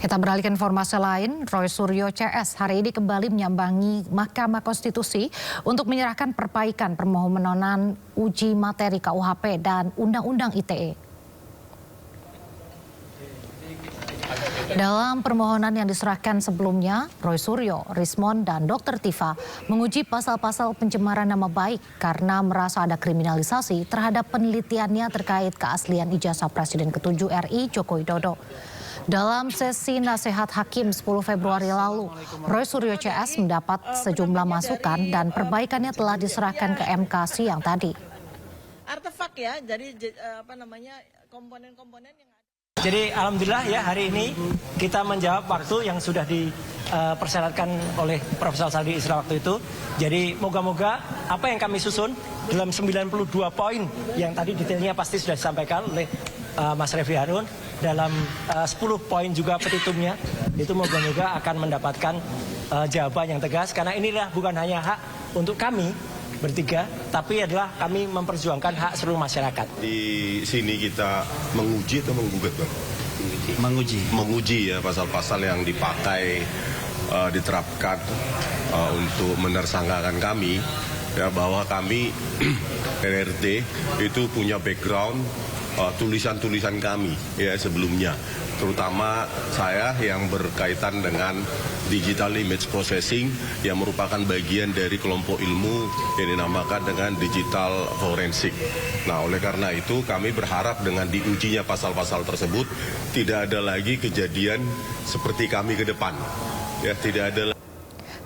Kita beralih ke informasi lain, Roy Suryo CS hari ini kembali menyambangi Mahkamah Konstitusi untuk menyerahkan perbaikan permohonan uji materi KUHP dan Undang-Undang ITE. Dalam permohonan yang diserahkan sebelumnya, Roy Suryo, Rismond, dan Dr. Tifa menguji pasal-pasal pencemaran nama baik karena merasa ada kriminalisasi terhadap penelitiannya terkait keaslian ijazah Presiden ke-7 RI Joko Widodo. Dalam sesi nasihat hakim 10 Februari lalu, Roy Suryo CS mendapat sejumlah masukan dan perbaikannya telah diserahkan ke MK siang tadi. Artefak ya, jadi komponen-komponen yang Jadi alhamdulillah ya hari ini kita menjawab waktu yang sudah dipersyaratkan oleh Profesor Saldi Isra waktu itu. Jadi moga-moga apa yang kami susun dalam 92 poin yang tadi detailnya pasti sudah disampaikan oleh Mas Refli Harun, dalam 10 poin juga petitumnya itu moga-moga akan mendapatkan jawaban yang tegas, karena inilah bukan hanya hak untuk kami bertiga, tapi adalah kami memperjuangkan hak seluruh masyarakat. Di sini kita menguji atau menggugat, Bang? Menguji ya pasal-pasal yang dipakai, diterapkan untuk menersangkakan kami, ya, bahwa kami RRT itu punya background tulisan-tulisan kami ya sebelumnya, terutama saya yang berkaitan dengan digital image processing yang merupakan bagian dari kelompok ilmu yang dinamakan dengan digital forensik. Nah, oleh karena itu kami berharap dengan diujinya pasal-pasal tersebut tidak ada lagi kejadian seperti kami ke depan. Ya, tidak ada.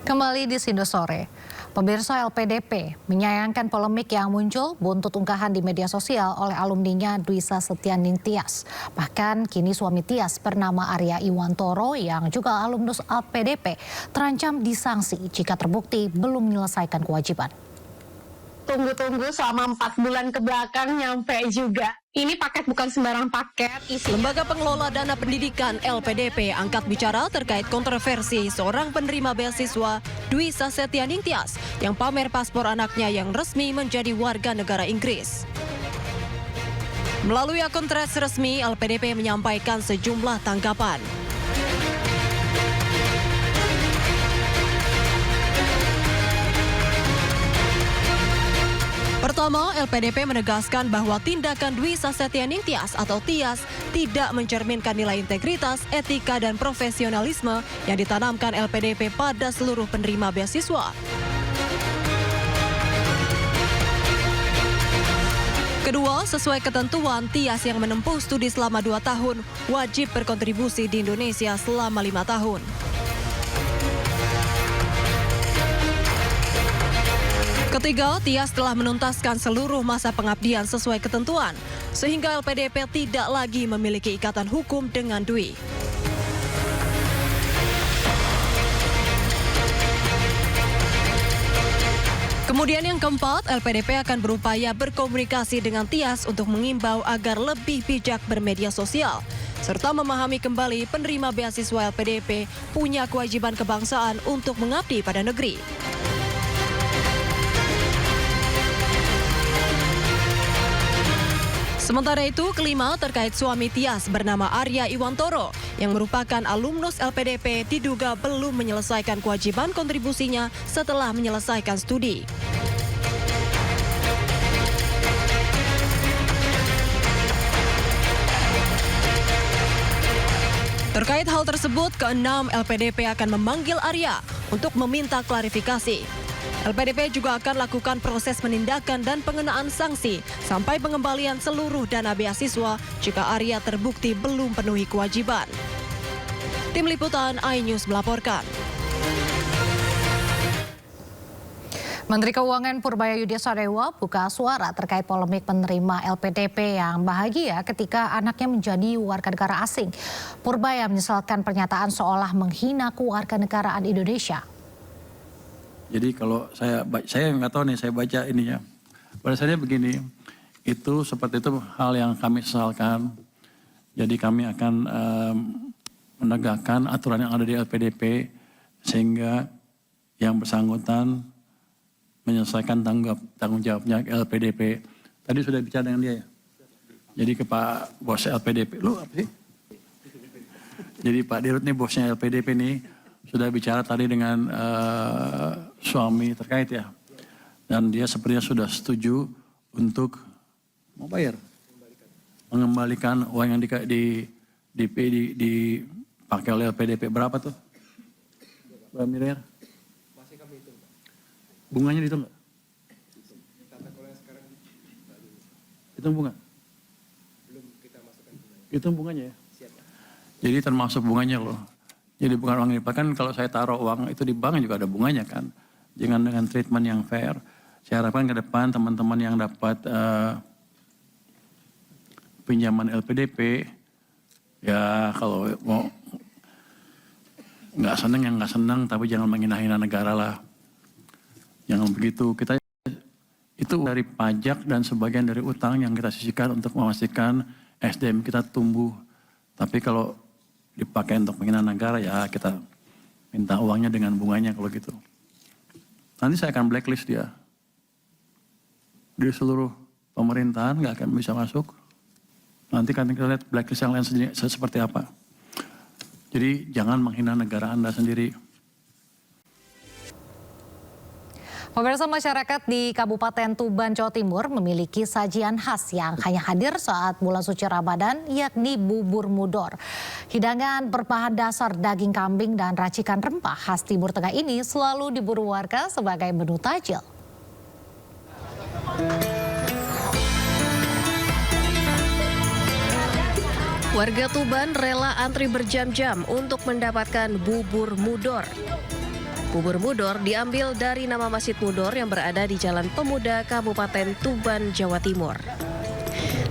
Kembali di Sindo Sore, pemirsa LPDP menyayangkan polemik yang muncul buntut unggahan di media sosial oleh alumninya Dwisa Setianing Tias. Bahkan kini suami Tias bernama Arya Iwantoro yang juga alumnus LPDP terancam disanksi jika terbukti belum menyelesaikan kewajiban. Tunggu-tunggu selama 4 bulan ke belakang nyampe juga. Ini paket bukan sembarang paket. Lembaga Pengelola Dana Pendidikan LPDP angkat bicara terkait kontroversi seorang penerima beasiswa Dwisa Setianing Tias yang pamer paspor anaknya yang resmi menjadi warga negara Inggris. Melalui akun Threads resmi, LPDP menyampaikan sejumlah tanggapan. Pertama, LPDP menegaskan bahwa tindakan Dwisa Setianing Tias atau Tias tidak mencerminkan nilai integritas, etika, dan profesionalisme yang ditanamkan LPDP pada seluruh penerima beasiswa. Kedua, sesuai ketentuan, Tias yang menempuh studi selama 2 tahun wajib berkontribusi di Indonesia selama 5 tahun. Ketiga, Tias telah menuntaskan seluruh masa pengabdian sesuai ketentuan, sehingga LPDP tidak lagi memiliki ikatan hukum dengan Dwi. Kemudian yang keempat, LPDP akan berupaya berkomunikasi dengan Tias untuk mengimbau agar lebih bijak bermedia sosial, serta memahami kembali penerima beasiswa LPDP punya kewajiban kebangsaan untuk mengabdi pada negeri. Sementara itu, kelima terkait suami Tias bernama Arya Iwantoro yang merupakan alumnus LPDP diduga belum menyelesaikan kewajiban kontribusinya setelah menyelesaikan studi. Terkait hal tersebut, keenam LPDP akan memanggil Arya untuk meminta klarifikasi. LPDP juga akan lakukan proses penindakan dan pengenaan sanksi sampai pengembalian seluruh dana beasiswa jika Arya terbukti belum penuhi kewajiban. Tim Liputan iNews melaporkan. Menteri Keuangan Purbaya Sadewa buka suara terkait polemik penerima LPDP yang bahagia ketika anaknya menjadi warga negara asing. Purbaya menyesalkan pernyataan seolah menghina kewarganegaraan Indonesia. Jadi kalau saya nggak tahu nih, saya baca ininya. Pada saatnya begini, itu seperti itu hal yang kami sesalkan. Jadi kami akan menegakkan aturan yang ada di LPDP sehingga yang bersangkutan menyelesaikan tanggung jawabnya LPDP. Tadi sudah bicara dengan dia ya. Jadi ke Pak Bos LPDP, lu apa sih? Jadi Pak Dirut nih bosnya LPDP nih sudah bicara tadi dengan suami terkait ya. Dan dia sepertinya sudah setuju untuk mau bayar. Mengembalikan uang yang dipakai oleh LPDP. Berapa tuh? Berapa miliar? Masih kami hitung. Bunganya dihitung nggak? Hitung bunga? Belum kita masukkan bunganya. Hitung bunganya ya? Siap. Jadi termasuk bunganya loh. Jadi bukan uang dipakai, kan kalau saya taruh uang itu di bank juga ada bunganya kan. Jangan dengan treatment yang fair. Saya harapkan ke depan teman-teman yang dapat pinjaman LPDP, ya kalau mau nggak seneng yang nggak seneng, tapi jangan menghina-hina negara lah. Jangan begitu. Kita itu dari pajak dan sebagian dari utang yang kita sisihkan untuk memastikan SDM kita tumbuh. Tapi kalau dipakai untuk menghina negara, ya kita minta uangnya dengan bunganya kalau gitu. Nanti saya akan blacklist dia. Di seluruh pemerintahan nggak akan bisa masuk. Nanti kan kita lihat blacklist yang lain seperti apa. Jadi jangan menghina negara Anda sendiri. Pemirsa, masyarakat di Kabupaten Tuban, Jawa Timur memiliki sajian khas yang hanya hadir saat bulan suci Ramadan, yakni bubur mudor. Hidangan berbahan dasar daging kambing dan racikan rempah khas Timur Tengah ini selalu diburu warga sebagai menu tajil. Warga Tuban rela antri berjam-jam untuk mendapatkan bubur mudor. Bubur mudor diambil dari nama Masjid Mudor yang berada di Jalan Pemuda, Kabupaten Tuban, Jawa Timur.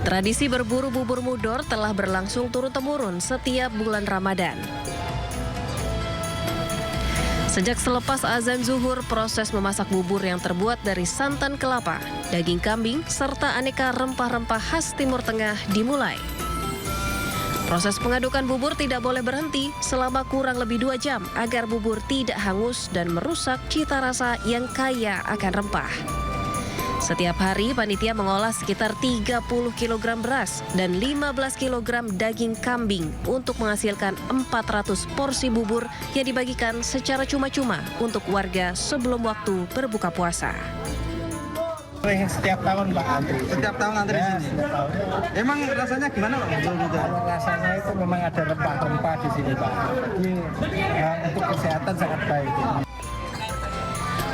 Tradisi berburu bubur mudor telah berlangsung turun-temurun setiap bulan Ramadan. Sejak selepas azan zuhur, proses memasak bubur yang terbuat dari santan kelapa, daging kambing, serta aneka rempah-rempah khas Timur Tengah dimulai. Proses pengadukan bubur tidak boleh berhenti selama kurang lebih 2 jam agar bubur tidak hangus dan merusak cita rasa yang kaya akan rempah. Setiap hari, panitia mengolah sekitar 30 kg beras dan 15 kg daging kambing untuk menghasilkan 400 porsi bubur yang dibagikan secara cuma-cuma untuk warga sebelum waktu berbuka puasa. Setiap tahun Pak antri. Setiap tahun antri ya, di sini. Emang rasanya gimana Pak? Rasanya itu memang ada rempah-rempah di sini Pak. Jadi untuk kesehatan sangat baik.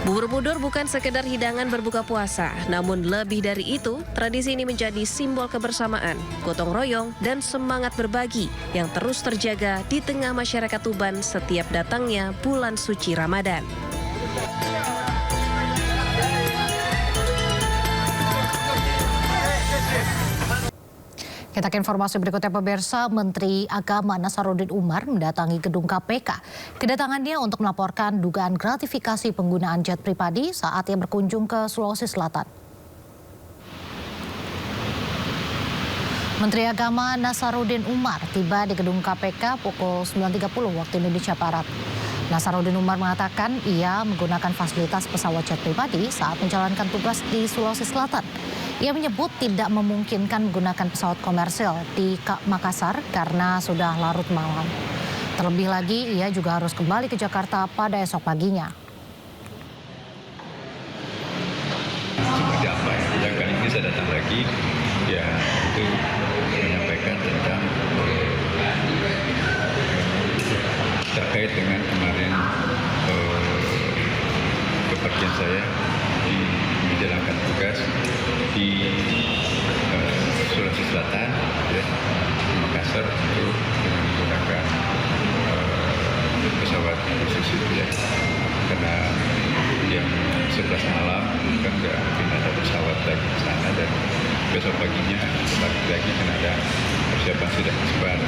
Bubur mudor bukan sekedar hidangan berbuka puasa, namun lebih dari itu, tradisi ini menjadi simbol kebersamaan, gotong royong, dan semangat berbagi yang terus terjaga di tengah masyarakat Tuban setiap datangnya bulan suci Ramadan. Kita ke informasi berikutnya, pemirsa. Menteri Agama Nasaruddin Umar mendatangi gedung KPK. Kedatangannya untuk melaporkan dugaan gratifikasi penggunaan jet pribadi saat ia berkunjung ke Sulawesi Selatan. Menteri Agama Nasaruddin Umar tiba di gedung KPK pukul 9.30 waktu Indonesia Barat. Nasaruddin Umar mengatakan ia menggunakan fasilitas pesawat jet pribadi saat menjalankan tugas di Sulawesi Selatan. Ia menyebut tidak memungkinkan menggunakan pesawat komersil di Makassar karena sudah larut malam. Terlebih lagi, ia juga harus kembali ke Jakarta pada esok paginya. Seperti apa ya? Yang kali ini saya datang lagi, ya itu menyampaikan tentang terkait dengan kemarin kepergian saya di menjalankan tugas di Sulawesi Selatan, ya, Makassar, untuk menggunakan pesawat khusus itu ya, karena jam 11 malam kan nggak mungkin ada pesawat lagi ke sana, dan besok paginya lagi kan ada persiapan sudah disebar.